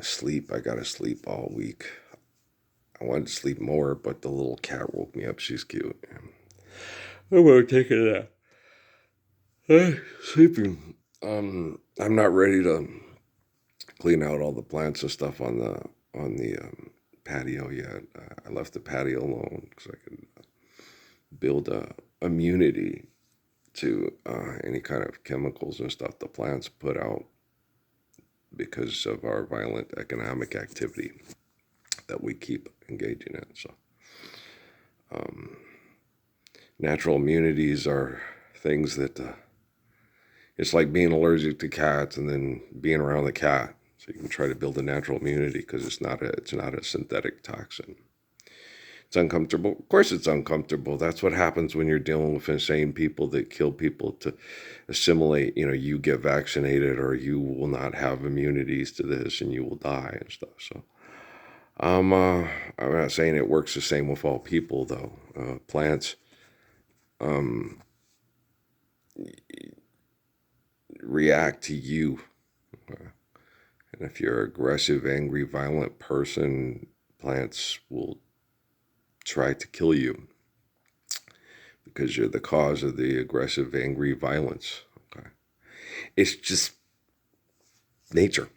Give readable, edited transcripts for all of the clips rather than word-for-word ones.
Sleep. I gotta sleep all week. I wanted to sleep more, but the little cat woke me up. She's cute. I'm gonna take a nap. Sleeping. I'm not ready to clean out all the plants and stuff on the patio yet. I left the patio alone because I could build a immunity to any kind of chemicals and stuff the plants put out because of our violent economic activity that we keep engaging in. So, natural immunities are things that it's like being allergic to cats and then being around the cat. So you can try to build a natural immunity because it's not a synthetic toxin. It's uncomfortable. Of course it's uncomfortable. That's what happens when you're dealing with insane people that kill people to assimilate, you get vaccinated or you will not have immunities to this and you will die and stuff. So I'm not saying it works the same with all people though. Plants react to you. And if you're an aggressive, angry, violent person, plants will try to kill you because you're the cause of the aggressive, angry violence. Okay, it's just nature.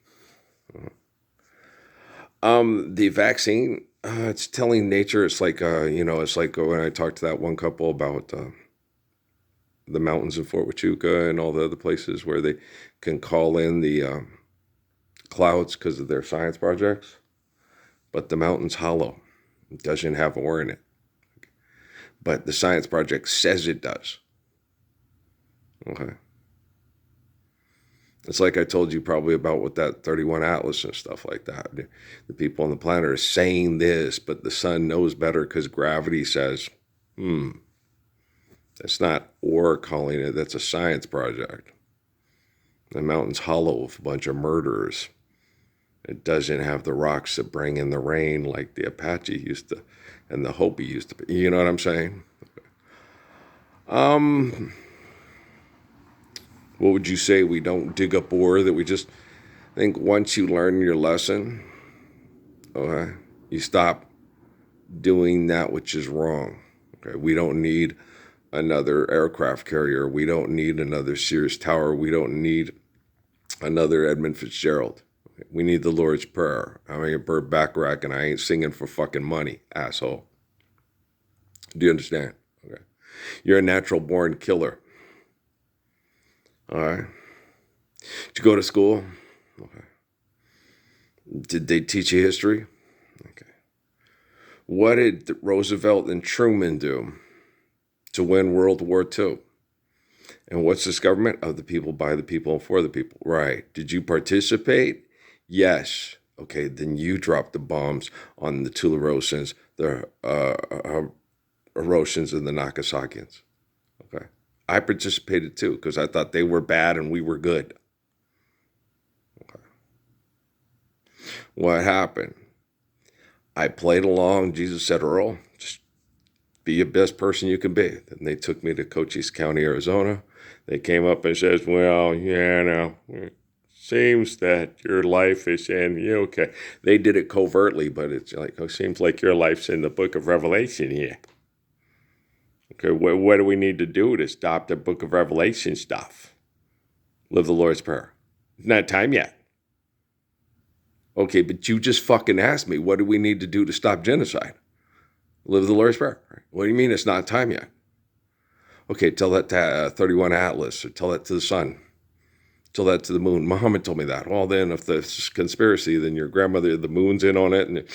The vaccine, it's telling nature. It's like it's like when I talked to that one couple about the mountains in Fort Huachuca and all the other places where they can call in the clouds because of their science projects, but the mountain's hollow. It doesn't have ore in it. But the science project says it does. Okay. It's like I told you probably about with that 31 Atlas and stuff like that. The people on the planet are saying this, but the sun knows better because gravity says, that's not ore calling it, that's a science project. The mountain's hollow with a bunch of murderers. It doesn't have the rocks that bring in the rain like the Apache used to, and the Hopi used to be. You know what I'm saying? What would you say? We don't dig up ore, that we just think once you learn your lesson, okay, you stop doing that which is wrong. Okay, we don't need another aircraft carrier. We don't need another Sears Tower. We don't need another Edmund Fitzgerald. We need the Lord's Prayer. I'm a Burt Bacharach and I ain't singing for fucking money, asshole. Do you understand? Okay. You're a natural born killer. All right. Did you go to school? Okay. Did they teach you history? Okay. What did Roosevelt and Truman do to win World War II? And what's this government? Of the people, by the people, and for the people. Right. Did you participate? Yes. Okay, then you dropped the bombs on the Tularosans, the Hiroshins, and the Nagasakians. Okay. I participated too because I thought they were bad and we were good. Okay. What happened? I played along. Jesus said, Earl, just be the best person you can be. Then they took me to Cochise County, Arizona. They came up and says, well, yeah, no, it seems that your life is in, okay. They did it covertly, but it's like, it seems like your life's in the book of Revelation here. Okay, what do we need to do to stop the book of Revelation stuff? Live the Lord's Prayer. It's not time yet. Okay, but you just fucking asked me, what do we need to do to stop genocide? Live the Lord's Prayer. What do you mean it's not time yet? Okay, tell that to 31 Atlas, or tell that to the sun. Tell that to the moon. Muhammad told me that. Well, then if it's conspiracy, then your grandmother, the moon's in on it. And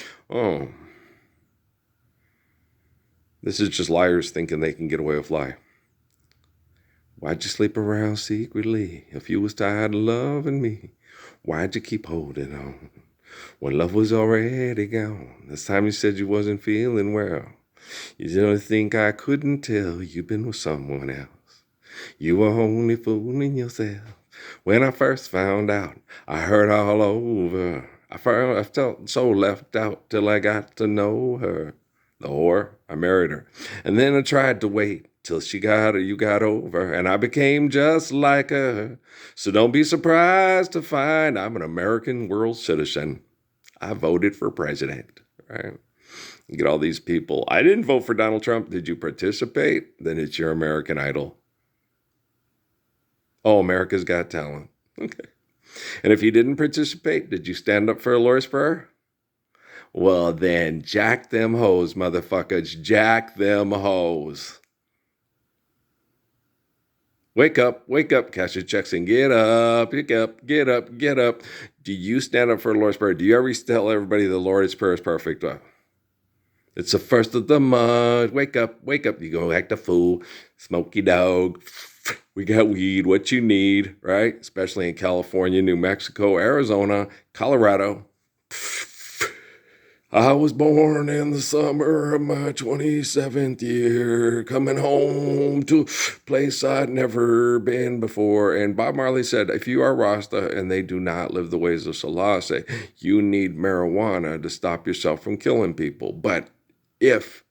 this is just liars thinking they can get away with lie. Why'd you sleep around secretly if you was tired of loving me? Why'd you keep holding on when love was already gone? This time you said you wasn't feeling well. You don't think I couldn't tell you've been with someone else. You were only fooling yourself. When I first found out, I heard all over. I felt so left out till I got to know her. The whore, I married her. And then I tried to wait till you got over, and I became just like her. So don't be surprised to find I'm an American world citizen. I voted for president, right? You get all these people. I didn't vote for Donald Trump. Did you participate? Then it's your American Idol. Oh, America's Got Talent. Okay. And if you didn't participate, did you stand up for a Lord's Prayer? Well, then jack them hoes, motherfuckers. Jack them hoes. Wake up, cash your checks and get up, get up, get up. Do you stand up for the Lord's Prayer? Do you ever tell everybody the Lord's Prayer is perfect? Well, it's the first of the month. Wake up. You go act a fool. Smokie dog. We got weed, what you need, right? Especially in California, New Mexico, Arizona, Colorado. I was born in the summer of my 27th year, coming home to a place I'd never been before. And Bob Marley said, if you are Rasta and they do not live the ways of Selassie, you need marijuana to stop yourself from killing people. But if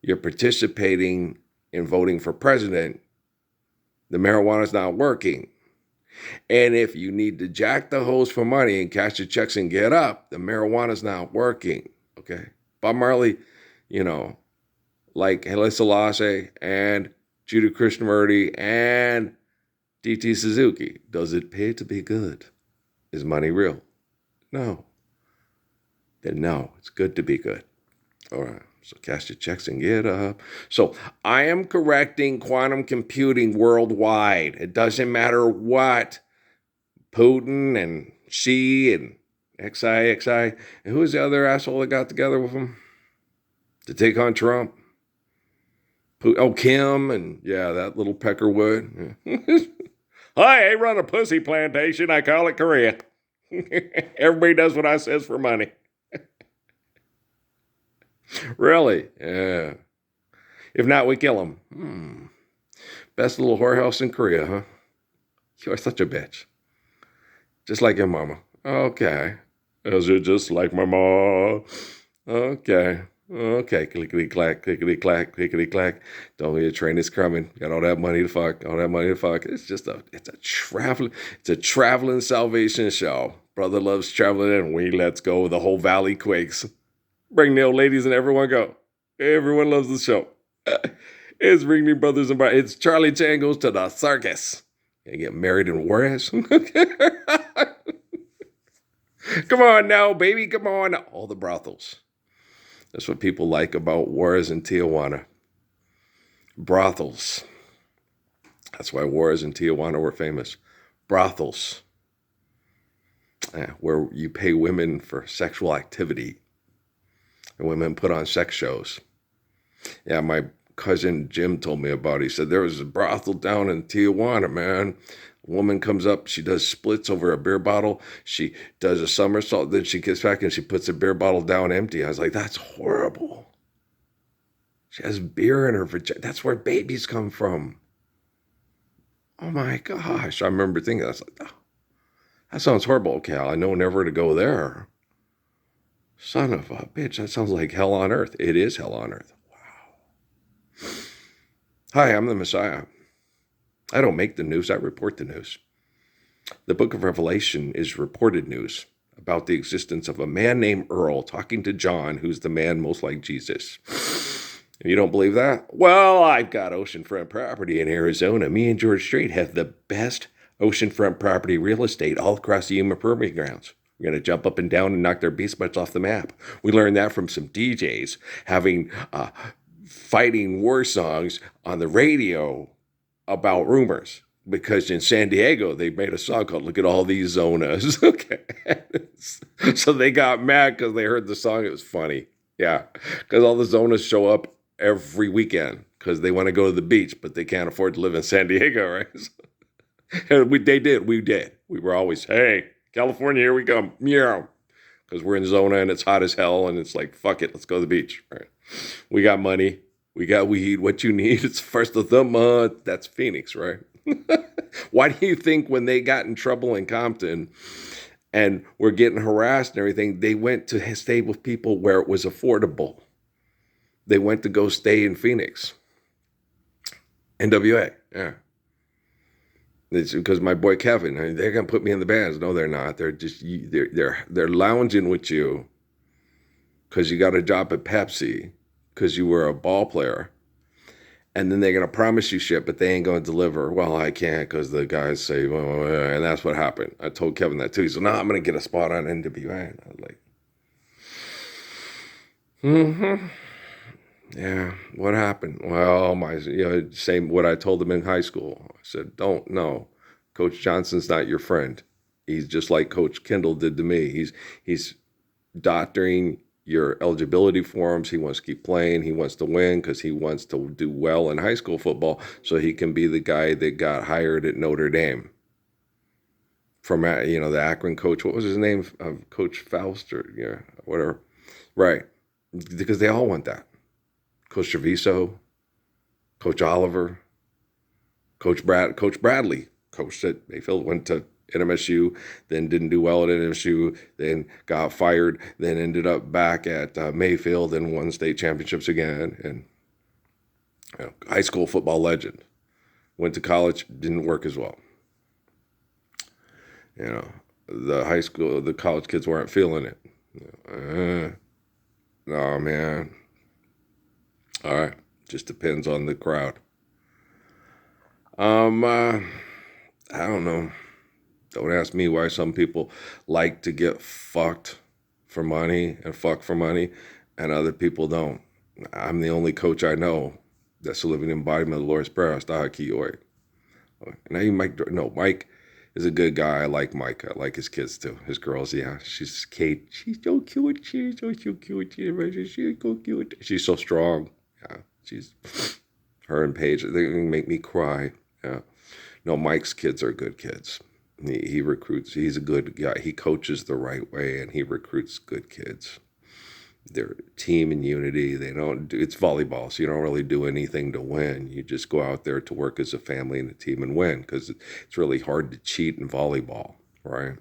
you're participating in voting for president, the marijuana is not working. And if you need to jack the hose for money and cash your checks and get up, the marijuana's not working, okay? Bob Marley, like Haile Selassie and Judah Krishnamurti and D.T. Suzuki, does it pay to be good? Is money real? No. Then no, it's good to be good. All right. So cash your checks and get up. So I am correcting quantum computing worldwide. It doesn't matter what. Putin and Xi and XI. And who was the other asshole that got together with him to take on Trump? Kim and, that little Peckerwood. Hi, I run a pussy plantation. I call it Korea. Everybody does what I says for money. Really? Yeah. If not, we kill them. Best little whorehouse in Korea, huh? You are such a bitch. Just like your mama. Okay. Is it just like my mom? Okay. Clickety-clack, clickety-clack, clickety-clack. Don't be a train is coming. Got all that money to fuck. It's just it's a traveling salvation show. Brother loves traveling and we let's go. The whole valley quakes. Bring the old ladies and everyone go. Everyone loves the show. It's Ringling Brothers and Brothers. It's Charlie Chan goes to the circus. And get married in Juarez. Come on now, baby. Come on. All the brothels. That's what people like about Juarez and Tijuana. Brothels. That's why Juarez and Tijuana were famous. Brothels. Where you pay women for sexual activity. And women put on sex shows. Yeah, my cousin Jim told me about it. He said there was a brothel down in Tijuana, man. A woman comes up, she does splits over a beer bottle. She does a somersault, then she gets back and she puts the beer bottle down empty. I was like, that's horrible. She has beer in her vagina. That's where babies come from. Oh my gosh. I remember thinking, I was like, oh, that sounds horrible, Cal. I know never to go there. Son of a bitch, that sounds like hell on earth. It is hell on earth. Wow. Hi, I'm the Messiah. I don't make the news, I report the news. The book of Revelation is reported news about the existence of a man named Earl talking to John, who's the man most like Jesus. If you don't believe that, well, I've got oceanfront property in Arizona. Me and George Strait have the best oceanfront property real estate all across the Yuma Proving Grounds. We're going to jump up and down and knock their beast butts off the map. We learned that from some DJs having fighting war songs on the radio about rumors. Because in San Diego, they made a song called Look at All These Zonas. Okay. So they got mad because they heard the song. It was funny. Yeah. Because all the Zonas show up every weekend because they want to go to the beach, but they can't afford to live in San Diego, right? And we did. We were always, hey, California, here we come. Meow. Because we're in Zona and it's hot as hell and it's like, fuck it, let's go to the beach. Right? We got money. We got weed. What you need, it's first of the month. That's Phoenix, right? Why do you think when they got in trouble in Compton and were getting harassed and everything, they went to stay with people where it was affordable? They went to go stay in Phoenix. NWA, yeah. It's because my boy Kevin, I mean, they're gonna put me in the bands. No, they're not. They're just they're lounging with you because you got a job at Pepsi because you were a ball player, and then they're gonna promise you shit, but they ain't gonna deliver. Well, I can't because the guys say, well, and that's what happened. I told Kevin that too. He said, "No, I'm gonna get a spot on NWA." And I was like, mm-hmm. Yeah, what happened? Well, same what I told him in high school. I said, don't no. Coach Johnson's not your friend. He's just like Coach Kendall did to me. He's doctoring your eligibility forms. He wants to keep playing. He wants to win because he wants to do well in high school football so he can be the guy that got hired at Notre Dame. From the Akron coach. What was his name? Coach Faust or whatever. Right. Because they all want that. Coach Treviso, Coach Oliver, Coach Bradley, coach at Mayfield, went to NMSU, then didn't do well at NMSU, then got fired, then ended up back at Mayfield and won state championships again. And high school football legend. Went to college, didn't work as well. The college kids weren't feeling it. No, man. All right. Just depends on the crowd. I don't know. Don't ask me why some people like to get fucked for money and fuck for money and other people don't. I'm the only coach I know that's a living embodiment of the Lord's Prayer. Now Mike is a good guy. I like Mike. I like his kids too. His girls, yeah. She's Kate. She's so cute. She's so cute. She's so cute. She's so strong. Yeah. Her and Paige, they make me cry. Yeah. No, Mike's kids are good kids. He recruits. He's a good guy. He coaches the right way, and he recruits good kids. They're team and unity. It's volleyball, so you don't really do anything to win. You just go out there to work as a family and a team and win, because it's really hard to cheat in volleyball, right?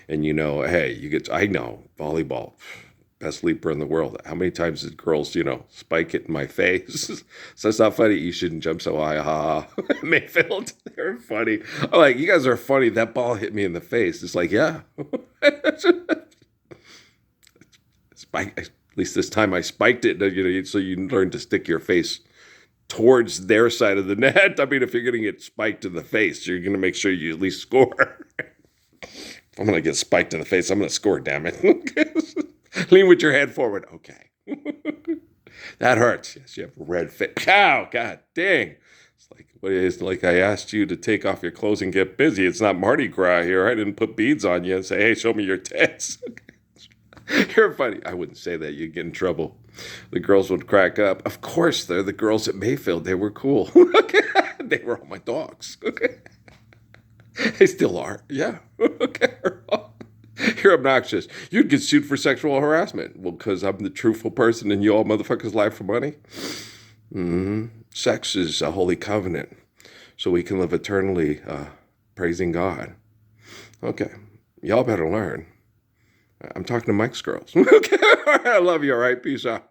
And I know volleyball, best leaper in the world. How many times did girls, spike it in my face? So it's not funny. You shouldn't jump so high. Ha. Mayfield, they're funny. I'm like, you guys are funny. That ball hit me in the face. It's like, yeah. At least this time I spiked it, so you learn to stick your face towards their side of the net. I mean, if you're going to get spiked in the face, you're going to make sure you at least score. If I'm going to get spiked in the face, I'm going to score, damn it. Lean with your head forward. Okay. That hurts. Yes, you have a red face. Ow, God dang. It's like I asked you to take off your clothes and get busy. It's not Mardi Gras here. I didn't put beads on you and say, hey, show me your tits. You're funny. I wouldn't say that. You'd get in trouble. The girls would crack up. Of course, they're the girls at Mayfield. They were cool. They were all my dogs. They still are. Yeah. Okay. You're obnoxious. You'd get sued for sexual harassment. Well, because I'm the truthful person and you all motherfuckers lie for money? Mm-hmm. Sex is a holy covenant, so we can live eternally praising God. Okay. Y'all better learn. I'm talking to Mike's girls. Okay. All right. I love you. All right. Peace out.